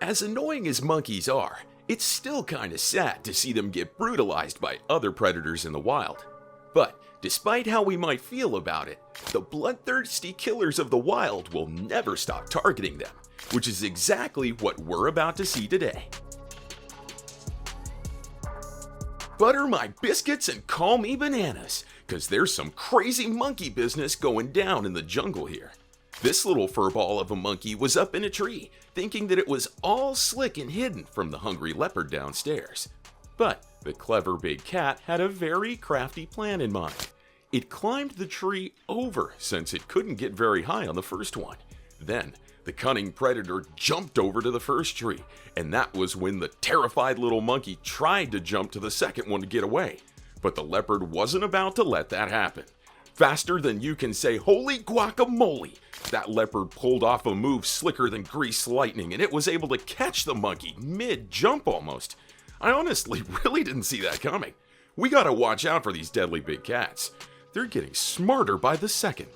As annoying as monkeys are, it's still kinda sad to see them get brutalized by other predators in the wild. But despite how we might feel about it, the bloodthirsty killers of the wild will never stop targeting them, which is exactly what we're about to see today. Butter my biscuits and call me bananas, cause there's some crazy monkey business going down in the jungle here. This little furball of a monkey was up in a tree, thinking that it was all slick and hidden from the hungry leopard downstairs. But the clever big cat had a very crafty plan in mind. It climbed the tree over since it couldn't get very high on the first one. Then, the cunning predator jumped over to the first tree, and that was when the terrified little monkey tried to jump to the second one to get away. But the leopard wasn't about to let that happen. Faster than you can say holy guacamole, that leopard pulled off a move slicker than greased lightning, and it was able to catch the monkey mid-jump almost. I honestly really didn't see that coming. We gotta watch out for these deadly big cats. They're getting smarter by the second.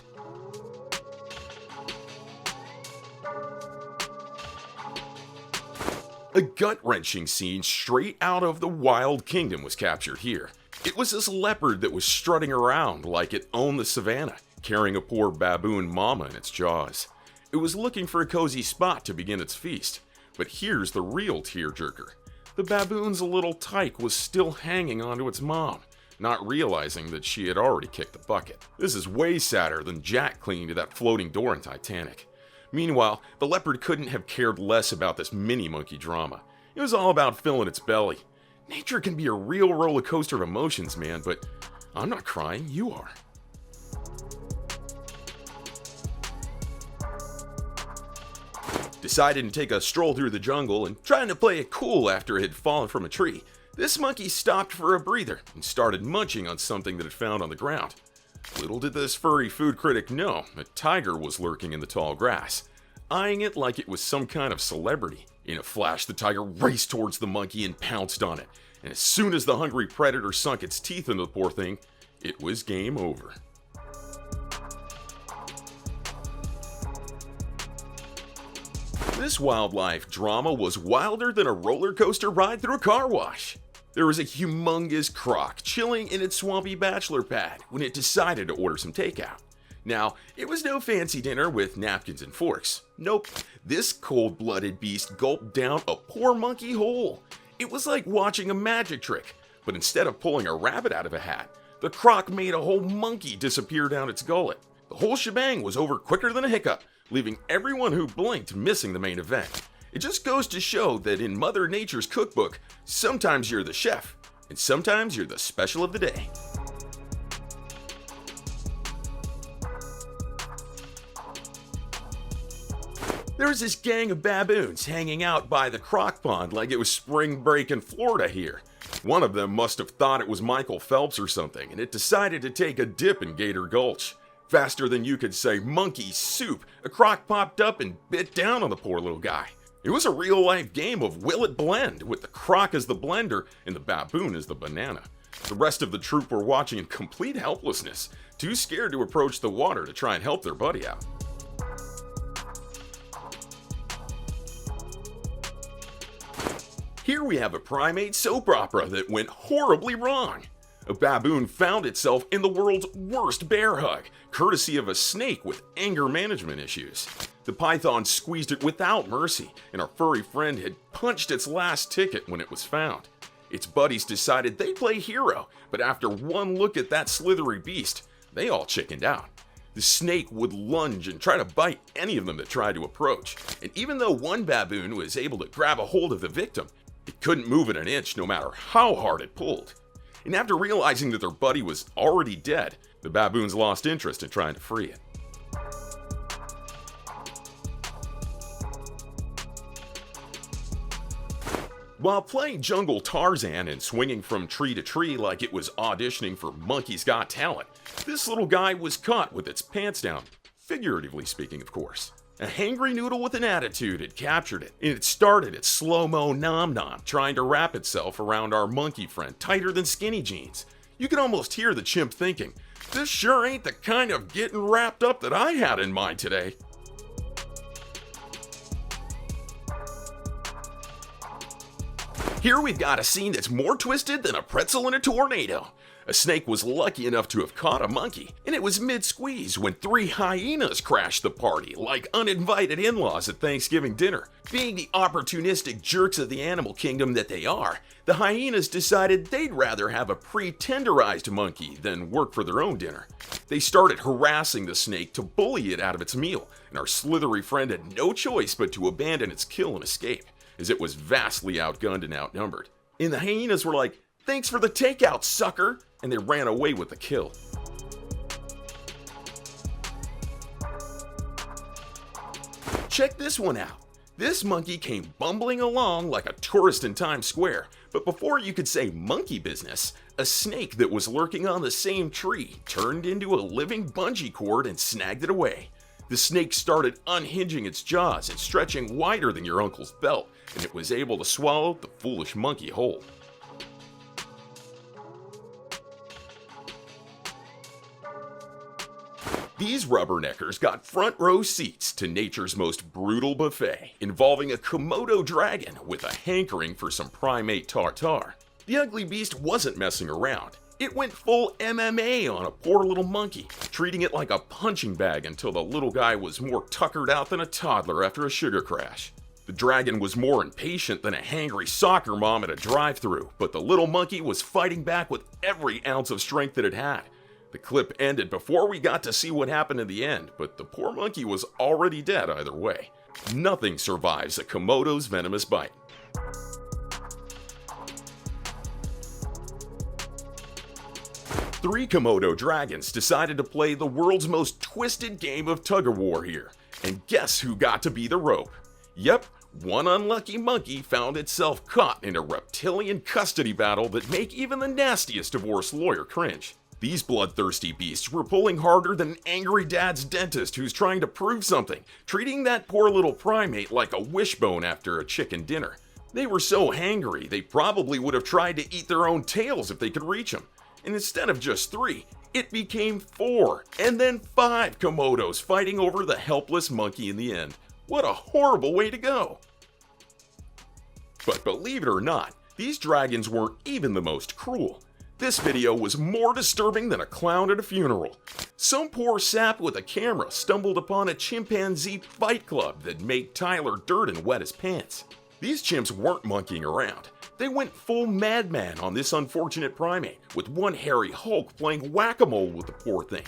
A gut-wrenching scene straight out of the Wild Kingdom was captured here. It was this leopard that was strutting around like it owned the savannah, carrying a poor baboon mama in its jaws. It was looking for a cozy spot to begin its feast. But here's the real tearjerker. The baboon's little tyke was still hanging onto its mom, not realizing that she had already kicked the bucket. This is way sadder than Jack clinging to that floating door in Titanic. Meanwhile, the leopard couldn't have cared less about this mini monkey drama. It was all about filling its belly. Nature can be a real roller coaster of emotions, man, but I'm not crying, you are. Deciding to take a stroll through the jungle and trying to play it cool after it had fallen from a tree, this monkey stopped for a breather and started munching on something that it found on the ground. Little did this furry food critic know, a tiger was lurking in the tall grass, eyeing it like it was some kind of celebrity. In a flash, the tiger raced towards the monkey and pounced on it, and as soon as the hungry predator sunk its teeth into the poor thing, it was game over. This wildlife drama was wilder than a roller coaster ride through a car wash. There was a humongous croc chilling in its swampy bachelor pad when it decided to order some takeout. Now, it was no fancy dinner with napkins and forks. Nope, this cold-blooded beast gulped down a poor monkey whole. It was like watching a magic trick, but instead of pulling a rabbit out of a hat, the croc made a whole monkey disappear down its gullet. The whole shebang was over quicker than a hiccup, leaving everyone who blinked missing the main event. It just goes to show that in Mother Nature's cookbook, sometimes you're the chef, and sometimes you're the special of the day. There was this gang of baboons hanging out by the croc pond like it was spring break in Florida here. One of them must have thought it was Michael Phelps or something, and it decided to take a dip in Gator Gulch. Faster than you could say monkey soup, a croc popped up and bit down on the poor little guy. It was a real-life game of will it blend, with the croc as the blender and the baboon as the banana. The rest of the troop were watching in complete helplessness, too scared to approach the water to try and help their buddy out. Here we have a primate soap opera that went horribly wrong. A baboon found itself in the world's worst bear hug, courtesy of a snake with anger management issues. The python squeezed it without mercy, and our furry friend had punched its last ticket when it was found. Its buddies decided they'd play hero, but after one look at that slithery beast, they all chickened out. The snake would lunge and try to bite any of them that tried to approach, and even though one baboon was able to grab a hold of the victim, it couldn't move it an inch no matter how hard it pulled. And after realizing that their buddy was already dead, the baboons lost interest in trying to free it. While playing Jungle Tarzan and swinging from tree to tree like it was auditioning for Monkey's Got Talent, this little guy was caught with its pants down, figuratively speaking, of course. A hangry noodle with an attitude had captured it, and it started its slow-mo nom-nom, trying to wrap itself around our monkey friend tighter than skinny jeans. You can almost hear the chimp thinking, this sure ain't the kind of getting wrapped up that I had in mind today. Here we've got a scene that's more twisted than a pretzel in a tornado. A snake was lucky enough to have caught a monkey, and it was mid-squeeze when 3 hyenas crashed the party like uninvited in-laws at Thanksgiving dinner. Being the opportunistic jerks of the animal kingdom that they are, the hyenas decided they'd rather have a pre-tenderized monkey than work for their own dinner. They started harassing the snake to bully it out of its meal, and our slithery friend had no choice but to abandon its kill and escape, as it was vastly outgunned and outnumbered. And the hyenas were like, "Thanks for the takeout, sucker!" and they ran away with the kill. Check this one out. This monkey came bumbling along like a tourist in Times Square, but before you could say monkey business, a snake that was lurking on the same tree turned into a living bungee cord and snagged it away. The snake started unhinging its jaws and stretching wider than your uncle's belt, and it was able to swallow the foolish monkey whole. These rubberneckers got front row seats to nature's most brutal buffet, involving a Komodo dragon with a hankering for some primate tartare. The ugly beast wasn't messing around. It went full MMA on a poor little monkey, treating it like a punching bag until the little guy was more tuckered out than a toddler after a sugar crash. The dragon was more impatient than a hangry soccer mom at a drive-thru, but the little monkey was fighting back with every ounce of strength that it had. The clip ended before we got to see what happened in the end, but the poor monkey was already dead either way. Nothing survives a Komodo's venomous bite. Three Komodo dragons decided to play the world's most twisted game of tug-of-war here. And guess who got to be the rope? Yep, one unlucky monkey found itself caught in a reptilian custody battle that make even the nastiest divorce lawyer cringe. These bloodthirsty beasts were pulling harder than an angry dad's dentist who's trying to prove something, treating that poor little primate like a wishbone after a chicken dinner. They were so hangry, they probably would have tried to eat their own tails if they could reach them. And instead of just 3, it became 4, and then 5 Komodos fighting over the helpless monkey in the end. What a horrible way to go! But believe it or not, these dragons weren't even the most cruel. This video was more disturbing than a clown at a funeral. Some poor sap with a camera stumbled upon a chimpanzee fight club that made Tyler dirt and wet his pants. These chimps weren't monkeying around. They went full madman on this unfortunate primate, with one hairy Hulk playing whack-a-mole with the poor thing.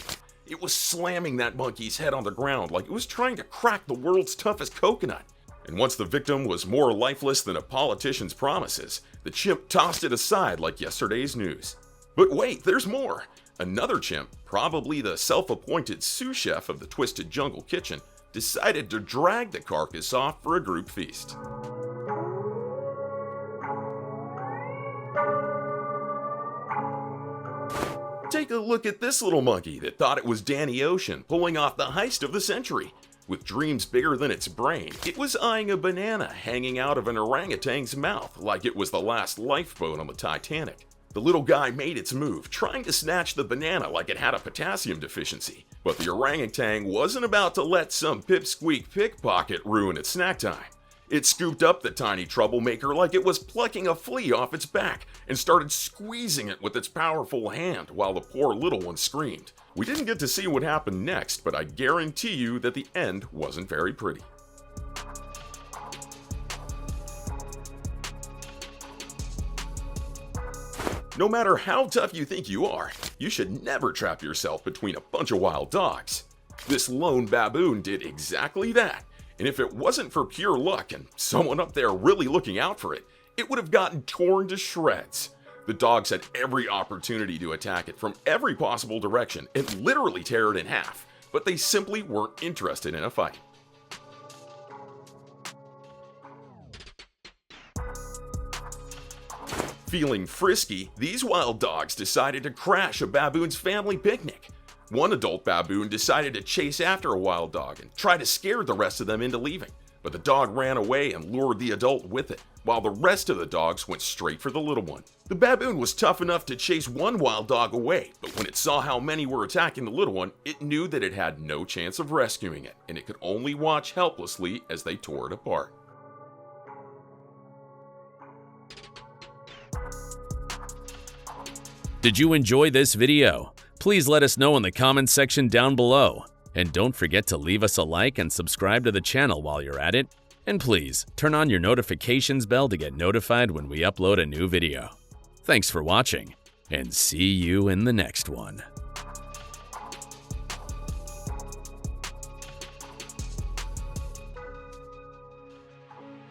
It was slamming that monkey's head on the ground like it was trying to crack the world's toughest coconut. And once the victim was more lifeless than a politician's promises, the chimp tossed it aside like yesterday's news. But wait, there's more! Another chimp, probably the self-appointed sous chef of the Twisted Jungle Kitchen, decided to drag the carcass off for a group feast. Take a look at this little monkey that thought it was Danny Ocean pulling off the heist of the century. With dreams bigger than its brain, it was eyeing a banana hanging out of an orangutan's mouth like it was the last lifeboat on the Titanic. The little guy made its move, trying to snatch the banana like it had a potassium deficiency. But the orangutan wasn't about to let some pipsqueak pickpocket ruin its snack time. It scooped up the tiny troublemaker like it was plucking a flea off its back and started squeezing it with its powerful hand while the poor little one screamed. We didn't get to see what happened next, but I guarantee you that the end wasn't very pretty. No matter how tough you think you are, you should never trap yourself between a bunch of wild dogs. This lone baboon did exactly that, and if it wasn't for pure luck and someone up there really looking out for it, it would have gotten torn to shreds. The dogs had every opportunity to attack it from every possible direction and literally tear it in half, but they simply weren't interested in a fight. Feeling frisky, these wild dogs decided to crash a baboon's family picnic. One adult baboon decided to chase after a wild dog and try to scare the rest of them into leaving, but the dog ran away and lured the adult with it, while the rest of the dogs went straight for the little one. The baboon was tough enough to chase one wild dog away, but when it saw how many were attacking the little one, it knew that it had no chance of rescuing it, and it could only watch helplessly as they tore it apart. Did you enjoy this video? Please let us know in the comments section down below. And don't forget to leave us a like and subscribe to the channel while you're at it. And please, turn on your notifications bell to get notified when we upload a new video. Thanks for watching, and see you in the next one.